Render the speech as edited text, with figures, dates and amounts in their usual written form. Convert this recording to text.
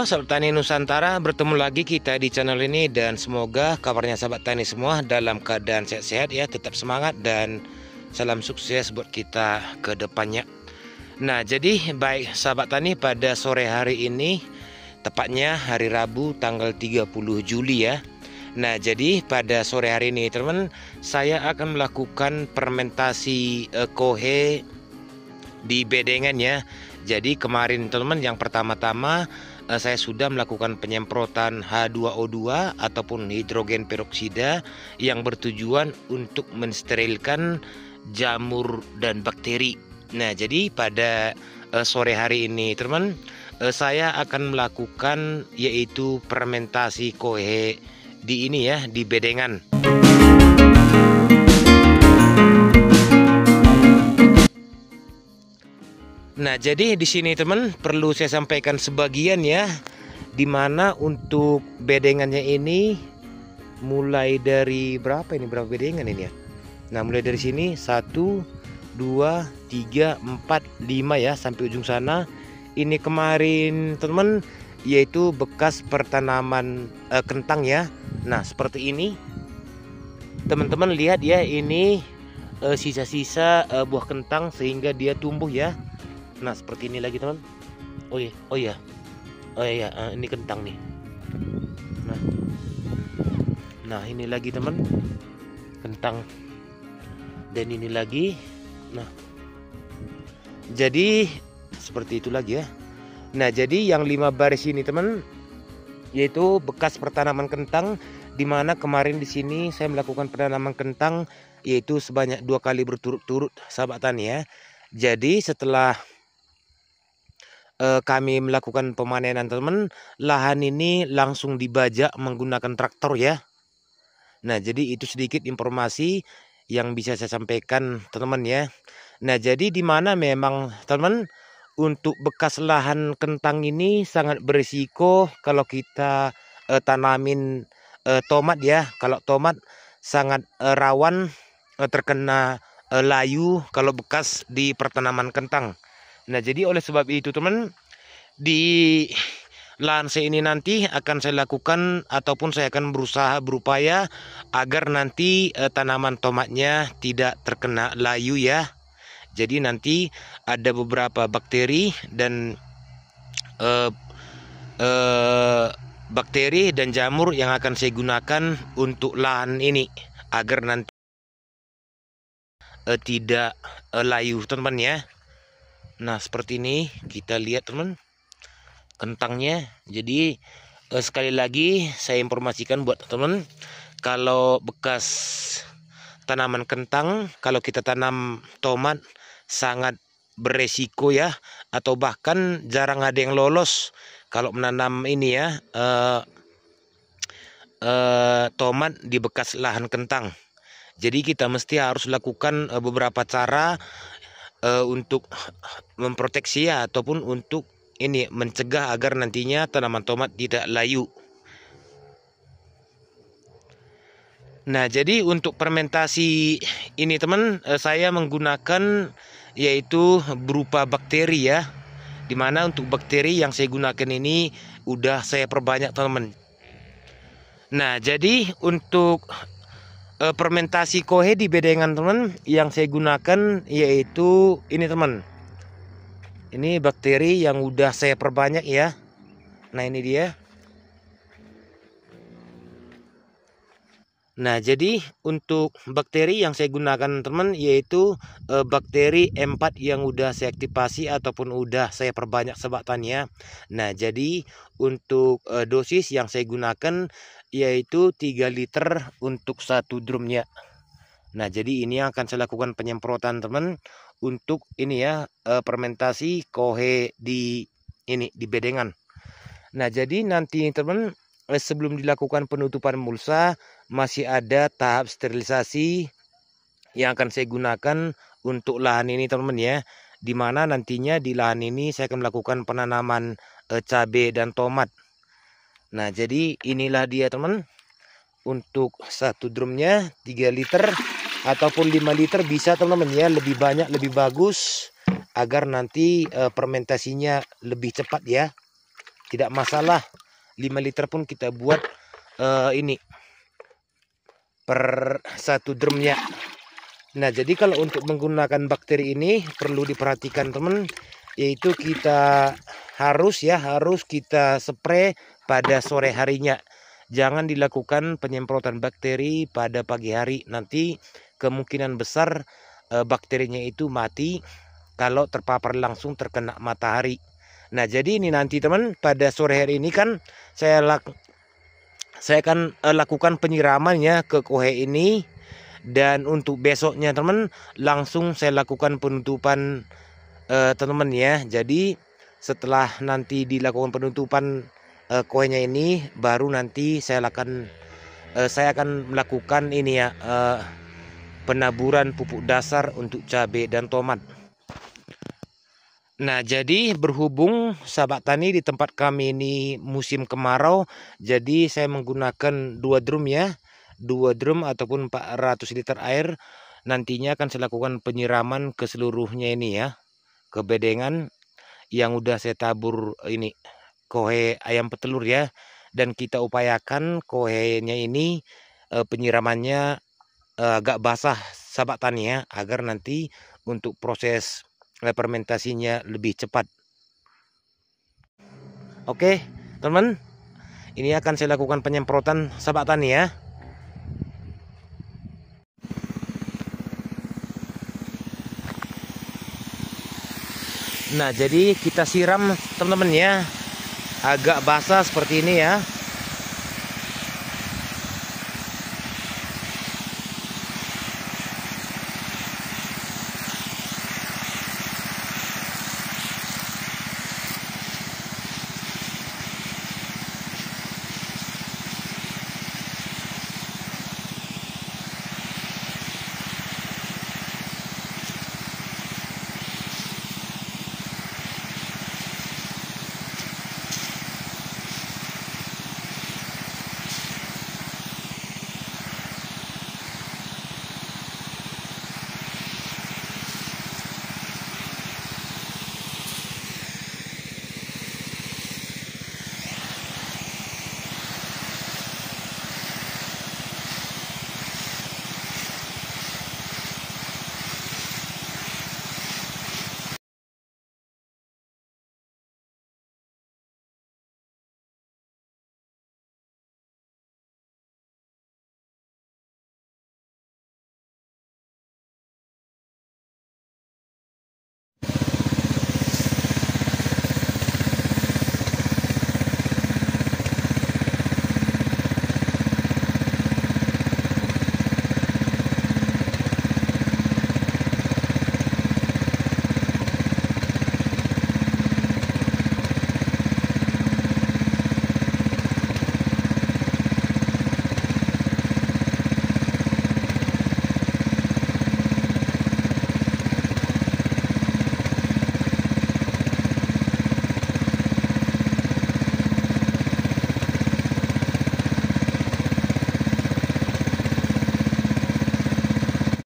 Halo sahabat tani Nusantara, bertemu lagi kita di channel ini dan semoga kabarnya sahabat tani semua dalam keadaan sehat-sehat ya, tetap semangat dan salam sukses buat kita ke depannya. Nah, jadi baik sahabat tani, pada sore hari ini tepatnya hari Rabu tanggal 30 Juli ya. Nah, jadi pada sore hari ini teman, saya akan melakukan fermentasi kohe di bedengan ya. Jadi kemarin teman-teman, yang pertama-tama saya sudah melakukan penyemprotan H2O2 ataupun hidrogen peroksida yang bertujuan untuk mensterilkan jamur dan bakteri. Nah, jadi pada sore hari ini teman, saya akan melakukan yaitu fermentasi kohe di ini ya, di bedengan. Nah, jadi di sini teman perlu saya sampaikan sebagian ya, dimana untuk bedengannya ini mulai dari berapa bedengan ini ya. Nah, mulai dari sini 1, 2, 3, 4, 5 ya, sampai ujung sana. Ini kemarin teman yaitu bekas pertanaman kentang ya. Nah, seperti ini teman-teman lihat ya, ini sisa-sisa buah kentang sehingga dia tumbuh ya. Nah, seperti ini lagi teman. Oh iya, ini kentang nih. Nah ini lagi teman, kentang. Dan ini lagi. Nah, jadi seperti itu lagi ya. Nah, jadi yang 5 baris ini teman yaitu bekas pertanaman kentang, dimana kemarin di sini saya melakukan penanaman kentang yaitu sebanyak 2 kali berturut-turut sahabat tani ya. Jadi setelah kami melakukan pemanenan teman, lahan ini langsung dibajak menggunakan traktor ya. Nah, jadi itu sedikit informasi yang bisa saya sampaikan teman-teman ya. Nah, jadi di mana memang teman, untuk bekas lahan kentang ini sangat berisiko kalau kita tanamin tomat ya. Kalau tomat sangat rawan terkena layu kalau bekas di pertanaman kentang. Nah, jadi oleh sebab itu teman, di lahan saya ini nanti akan saya lakukan ataupun saya akan berupaya agar nanti tanaman tomatnya tidak terkena layu ya. Jadi nanti ada beberapa bakteri dan bakteri dan jamur yang akan saya gunakan untuk lahan ini agar nanti tidak layu teman-teman ya. Nah, seperti ini kita lihat teman kentangnya. Jadi sekali lagi saya informasikan buat teman, kalau bekas tanaman kentang, kalau kita tanam tomat sangat beresiko ya, atau bahkan jarang ada yang lolos kalau menanam ini ya, tomat di bekas lahan kentang. Jadi kita mesti harus lakukan beberapa cara untuk memproteksi ya, ataupun untuk ini mencegah agar nantinya tanaman tomat tidak layu. Nah, jadi untuk fermentasi ini teman, saya menggunakan yaitu berupa bakteri ya, dimana untuk bakteri yang saya gunakan ini udah saya perbanyak teman. Nah, jadi untuk fermentasi kohe di bedengan teman, yang saya gunakan yaitu ini teman, ini bakteri yang udah saya perbanyak ya. Nah, ini dia. Nah, jadi untuk bakteri yang saya gunakan teman yaitu bakteri M4 yang udah saya aktifasi ataupun udah saya perbanyak sahabat tani ya. Nah, jadi untuk dosis yang saya gunakan yaitu 3 liter untuk 1 drumnya. Nah, jadi ini akan saya lakukan penyemprotan teman untuk ini ya, fermentasi kohe di ini di bedengan. Nah, jadi nanti teman, sebelum dilakukan penutupan mulsa masih ada tahap sterilisasi yang akan saya gunakan untuk lahan ini teman-teman ya, dimana nantinya di lahan ini saya akan melakukan penanaman cabai dan tomat. Nah, jadi inilah dia teman, untuk 1 drumnya 3 liter ataupun 5 liter bisa teman-teman ya, lebih banyak lebih bagus agar nanti fermentasinya lebih cepat ya. tidak masalah. 5 liter pun kita buat ini per 1 drumnya. Nah, jadi kalau untuk menggunakan bakteri ini perlu diperhatikan teman, yaitu kita harus kita spray pada sore harinya. Jangan dilakukan penyemprotan bakteri pada pagi hari. Nanti kemungkinan besar bakterinya itu mati kalau terpapar langsung terkena matahari. Nah, jadi ini nanti teman, pada sore hari ini kan saya akan lakukan penyiramannya ke kohe ini. Dan untuk besoknya teman, langsung saya lakukan penutupan teman-teman ya. Jadi setelah nanti dilakukan penutupan kohenya ini, baru nanti saya akan melakukan ini ya, penaburan pupuk dasar untuk cabai dan tomat. Nah, jadi berhubung sahabat tani di tempat kami ini musim kemarau, jadi saya menggunakan 2 drum ya. 2 drum ataupun 400 liter air. Nantinya akan saya lakukan penyiraman ke seluruhnya ini ya, ke bedengan yang udah saya tabur ini kohe ayam petelur ya. Dan kita upayakan kohenya ini penyiramannya agak basah sahabat tani ya, agar nanti untuk proses fermentasinya lebih cepat. Oke teman, ini akan saya lakukan penyemprotan sahabat tani ya. Nah, jadi kita siram teman-teman ya, agak basah seperti ini ya.